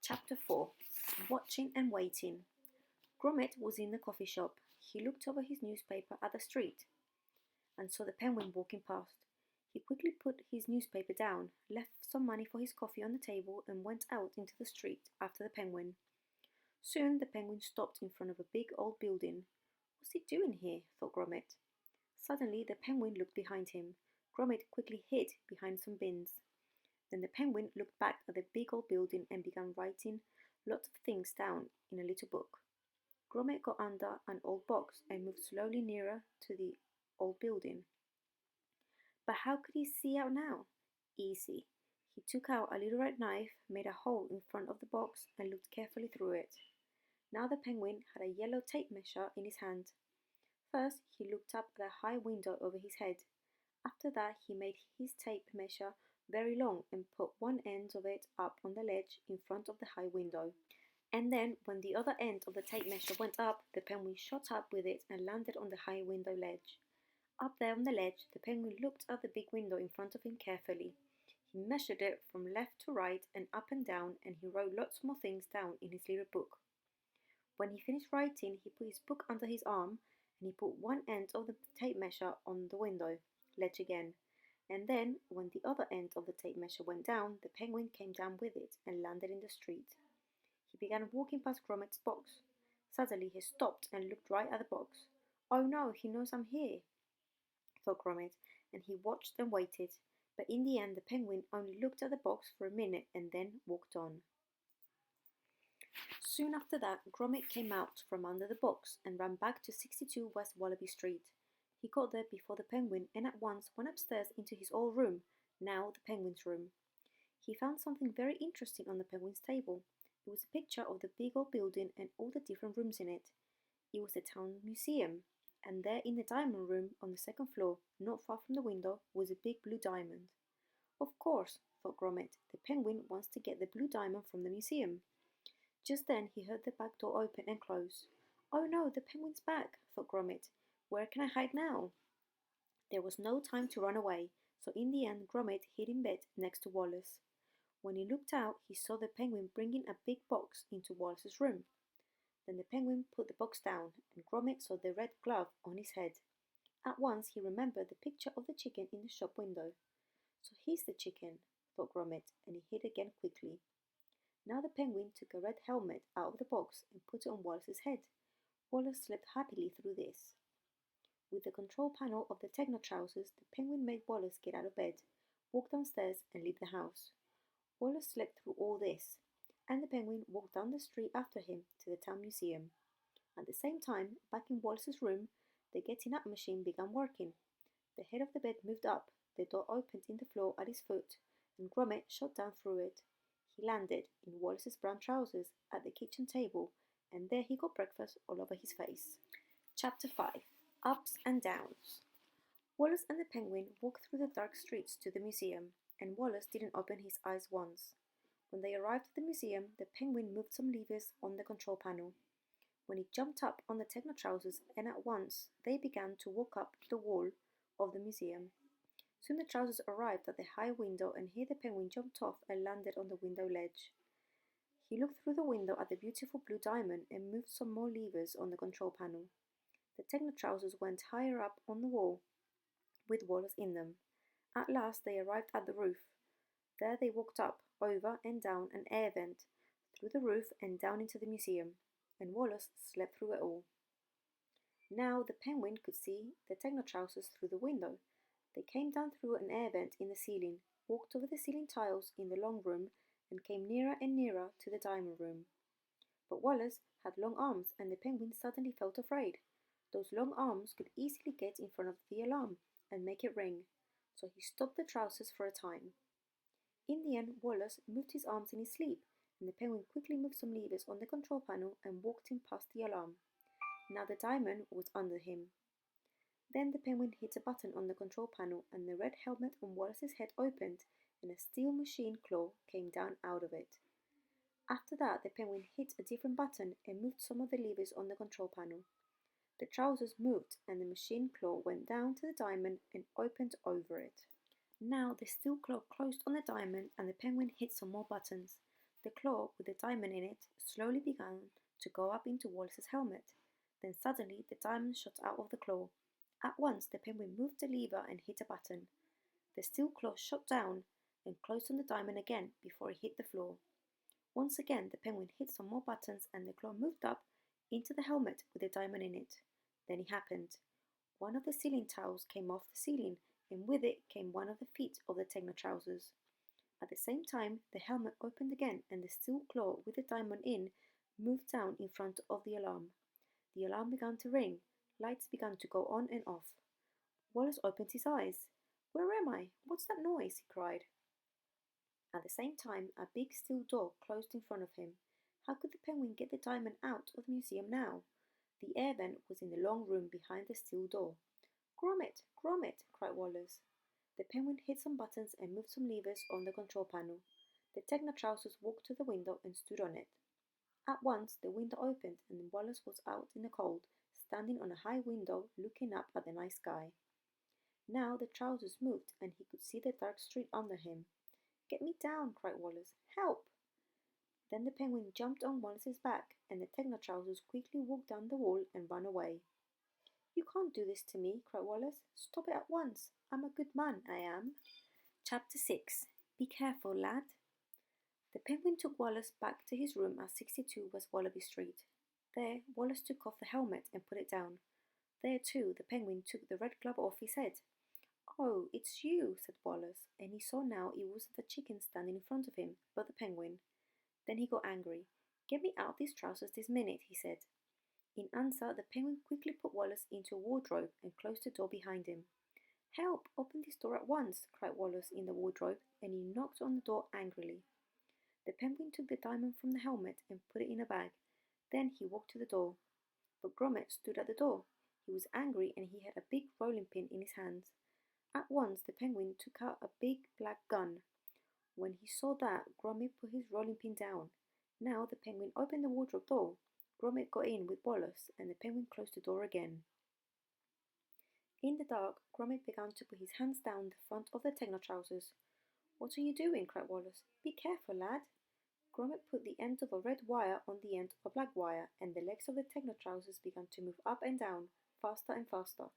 Chapter 4. Watching and Waiting. Gromit was in the coffee shop. He looked over his newspaper at the street and saw the penguin walking past. He quickly put his newspaper down, left some money for his coffee on the table and went out into the street after the penguin. Soon the penguin stopped in front of a big old building. What's he doing here? Thought Gromit. Suddenly the penguin looked behind him. Gromit quickly hid behind some bins. Then the penguin looked back at the big old building and began writing lots of things down in a little book. Gromit got under an old box and moved slowly nearer to the old building. But how could he see out now? Easy. He took out a little red knife, made a hole in front of the box and looked carefully through it. Now the penguin had a yellow tape measure in his hand. First, he looked up at a high window over his head. After that, he made his tape measure very long and put one end of it up on the ledge in front of the high window. And then, when the other end of the tape measure went up, the penguin shot up with it and landed on the high window ledge. Up there on the ledge, the penguin looked at the big window in front of him carefully. He measured it from left to right and up and down, and he wrote lots more things down in his little book. When he finished writing, he put his book under his arm and he put one end of the tape measure on the window ledge again. And then, when the other end of the tape measure went down, the penguin came down with it and landed in the street. He began walking past Gromit's box. Suddenly he stopped and looked right at the box. Oh no, he knows I'm here, thought Gromit, and he watched and waited. But in the end the penguin only looked at the box for a minute and then walked on. Soon after that, Gromit came out from under the box and ran back to 62 West Wallaby Street. He got there before the penguin and at once went upstairs into his old room, now the penguin's room. He found something very interesting on the penguin's table. It was a picture of the big old building and all the different rooms in it. It was the town museum, and there in the diamond room on the second floor, not far from the window, was a big blue diamond. Of course, thought Gromit, the penguin wants to get the blue diamond from the museum. Just then he heard the back door open and close. Oh no, the penguin's back, thought Gromit. Where can I hide now? There was no time to run away, so in the end Gromit hid in bed next to Wallace. When he looked out, he saw the penguin bringing a big box into Wallace's room. Then the penguin put the box down, and Gromit saw the red glove on his head. At once he remembered the picture of the chicken in the shop window. So he's the chicken, thought Gromit, and he hid again quickly. Now the penguin took a red helmet out of the box and put it on Wallace's head. Wallace slept happily through this. With the control panel of the techno trousers, the penguin made Wallace get out of bed, walk downstairs and leave the house. Wallace slept through all this, and the penguin walked down the street after him to the town museum. At the same time, back in Wallace's room, the getting up machine began working. The head of the bed moved up, the door opened in the floor at his foot, and Gromit shot down through it. He landed in Wallace's brown trousers at the kitchen table, and there he got breakfast all over his face. Chapter 5. Ups and Downs. Wallace and the penguin walked through the dark streets to the museum, and Wallace didn't open his eyes once. When they arrived at the museum, the penguin moved some levers on the control panel. When he jumped up on the techno trousers, and at once they began to walk up the wall of the museum. Soon the trousers arrived at the high window, and here the penguin jumped off and landed on the window ledge. He looked through the window at the beautiful blue diamond and moved some more levers on the control panel. The techno trousers went higher up on the wall, with Wallace in them. At last they arrived at the roof. There they walked up, over and down an air vent, through the roof and down into the museum, and Wallace slept through it all. Now the penguin could see the techno trousers through the window. They came down through an air vent in the ceiling, walked over the ceiling tiles in the long room, and came nearer and nearer to the diamond room. But Wallace had long arms, and the penguin suddenly felt afraid. Those long arms could easily get in front of the alarm and make it ring, so he stopped the trousers for a time. In the end, Wallace moved his arms in his sleep, and the penguin quickly moved some levers on the control panel and walked him past the alarm. Now the diamond was under him. Then the penguin hit a button on the control panel, and the red helmet on Wallace's head opened, and a steel machine claw came down out of it. After that, the penguin hit a different button and moved some of the levers on the control panel. The trousers moved, and the machine claw went down to the diamond and opened over it. Now the steel claw closed on the diamond, and the penguin hit some more buttons. the claw with the diamond in it slowly began to go up into Wallace's helmet. Then suddenly the diamond shot out of the claw. At once the penguin moved the lever and hit a button. The steel claw shot down and closed on the diamond again before it hit the floor. Once again the penguin hit some more buttons and the claw moved up into the helmet with the diamond in it. Then it happened. One of the ceiling tiles came off the ceiling, and with it came one of the feet of the techno trousers. At the same time, the helmet opened again and the steel claw with the diamond in moved down in front of the alarm. The alarm began to ring. Lights began to go on and off. Wallace opened his eyes. "Where am I? What's that noise?" he cried. At the same time, a big steel door closed in front of him. How could the penguin get the diamond out of the museum now? The air vent was in the long room behind the steel door. "Gromit! Gromit!" cried Wallace. The penguin hit some buttons and moved some levers on the control panel. The techno trousers walked to the window and stood on it. At once, the window opened and Wallace was out in the cold, standing on a high window looking up at the night sky. Now the trousers moved and he could see the dark street under him. "Get me down!" cried Wallace. "Help!" Then the penguin jumped on Wallace's back and the techno trousers quickly walked down the wall and ran away. "You can't do this to me," cried Wallace. "Stop it at once. I'm a good man, I am." Chapter 6. Be careful, lad. The penguin took Wallace back to his room at 62 West Wallaby Street. There, Wallace took off the helmet and put it down. There, too, the penguin took the red glove off his head. "Oh, it's you," said Wallace, and he saw now it wasn't the chicken standing in front of him, but the penguin. Then he got angry. "Get me out these trousers this minute," he said. In answer, the penguin quickly put Wallace into a wardrobe and closed the door behind him. "Help! Open this door at once," cried Wallace in the wardrobe, and he knocked on the door angrily. The penguin took the diamond from the helmet and put it in a bag. Then he walked to the door. But Gromit stood at the door. He was angry and he had a big rolling pin in his hands. At once the penguin took out a big black gun. When he saw that, Gromit put his rolling pin down. Now the penguin opened the wardrobe door. Gromit got in with Wallace and the penguin closed the door again. In the dark, Gromit began to put his hands down the front of the techno trousers. "What are you doing?" cried Wallace. "Be careful, lad." Gromit put the end of a red wire on the end of a black wire, and the legs of the techno trousers began to move up and down, faster and faster.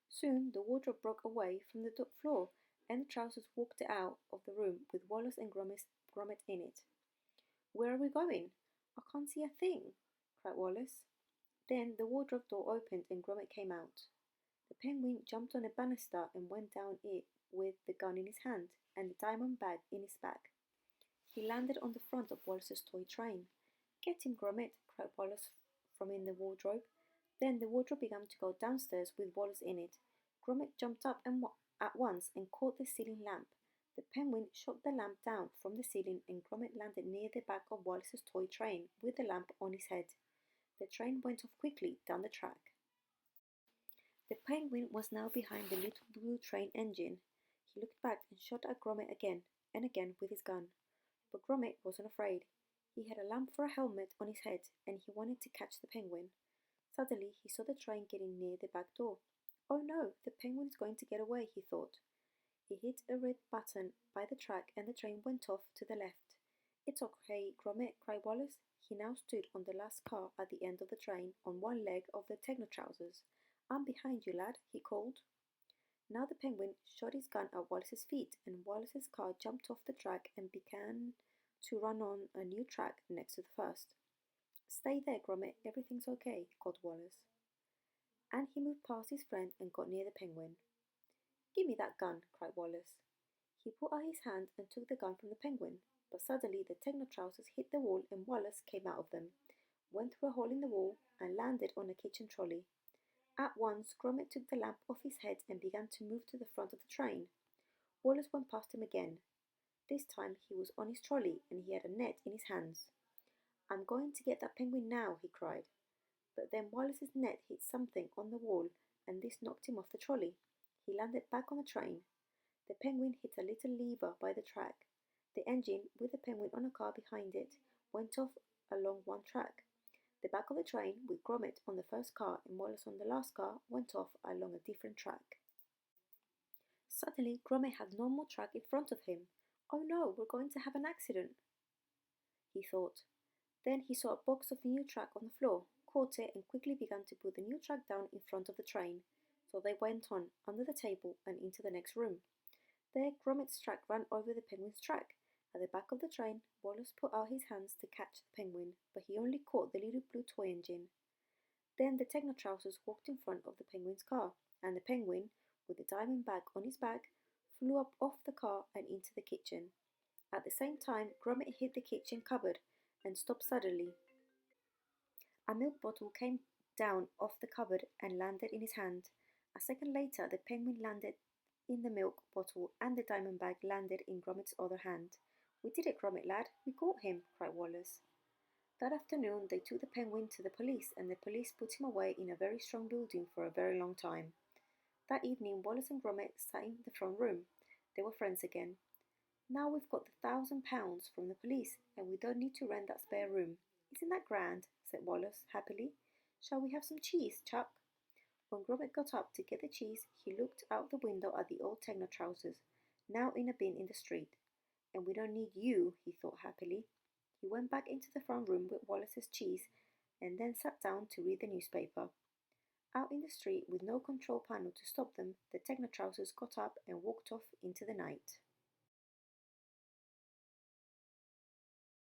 Soon the wardrobe broke away from the floor, and the trousers walked out of the room with Wallace and Gromit in it. "Where are we going? I can't see a thing," cried Wallace. Then the wardrobe door opened and Gromit came out. The penguin jumped on a banister and went down it with the gun in his hand and the diamond bag in his back. He landed on the front of Wallace's toy train. "Get him, Gromit," cried Wallace from in the wardrobe. Then the wardrobe began to go downstairs with Wallace in it. Gromit jumped up at once and caught the ceiling lamp. The penguin shot the lamp down from the ceiling and Gromit landed near the back of Wallace's toy train with the lamp on his head. The train went off quickly down the track. The penguin was now behind the little blue train engine. He looked back and shot at Gromit again and again with his gun. But Gromit wasn't afraid. He had a lamp for a helmet on his head and he wanted to catch the penguin. Suddenly he saw the train getting near the back door. "Oh no, the penguin is going to get away," he thought. He hit a red button by the track and the train went off to the left. "It's okay, Gromit," cried Wallace. He now stood on the last car at the end of the train on one leg of the techno trousers. "I'm behind you, lad," he called. Now the penguin shot his gun at Wallace's feet and Wallace's car jumped off the track and began to run on a new track next to the first. "Stay there, Gromit, everything's okay," called Wallace. And he moved past his friend and got near the penguin. "Give me that gun," cried Wallace. He put out his hand and took the gun from the penguin, but suddenly the techno trousers hit the wall and Wallace came out of them, went through a hole in the wall and landed on a kitchen trolley. At once, Gromit took the lamp off his head and began to move to the front of the train. Wallace went past him again. This time he was on his trolley and he had a net in his hands. "I'm going to get that penguin now," he cried. But then Wallace's net hit something on the wall and this knocked him off the trolley. He landed back on the train. The penguin hit a little lever by the track. The engine, with the penguin on a car behind it, went off along one track. The back of the train, with Gromit on the first car and Wallace on the last car, went off along a different track. Suddenly, Gromit had no more track in front of him. "Oh no, we're going to have an accident." he thought. Then he saw a box of the new track on the floor, caught it, and quickly began to put the new track down in front of the train. So they went on, under the table, and into the next room. There, Gromit's track ran over the penguin's track. At the back of the train, Wallace put out his hands to catch the penguin, but he only caught the little blue toy engine. Then the Technotrousers walked in front of the penguin's car, and the penguin, with the diamond bag on his back, flew up off the car and into the kitchen. At the same time, Gromit hit the kitchen cupboard and stopped suddenly. A milk bottle came down off the cupboard and landed in his hand. A second later, the penguin landed in the milk bottle and the diamond bag landed in Gromit's other hand. "We did it, Gromit lad, we caught him," cried Wallace. That afternoon, they took the penguin to the police, and the police put him away in a very strong building for a very long time. That evening, Wallace and Gromit sat in the front room. They were friends again. "Now we've got the £1,000 from the police, and we don't need to rent that spare room. Isn't that grand?" said Wallace happily. "Shall we have some cheese, Chuck?" When Gromit got up to get the cheese, he looked out the window at the old Technotrousers, now in a bin in the street. "And we don't need you," he thought happily. He went back into the front room with Wallace's cheese and then sat down to read the newspaper. Out in the street, with no control panel to stop them, the Technotrousers got up and walked off into the night.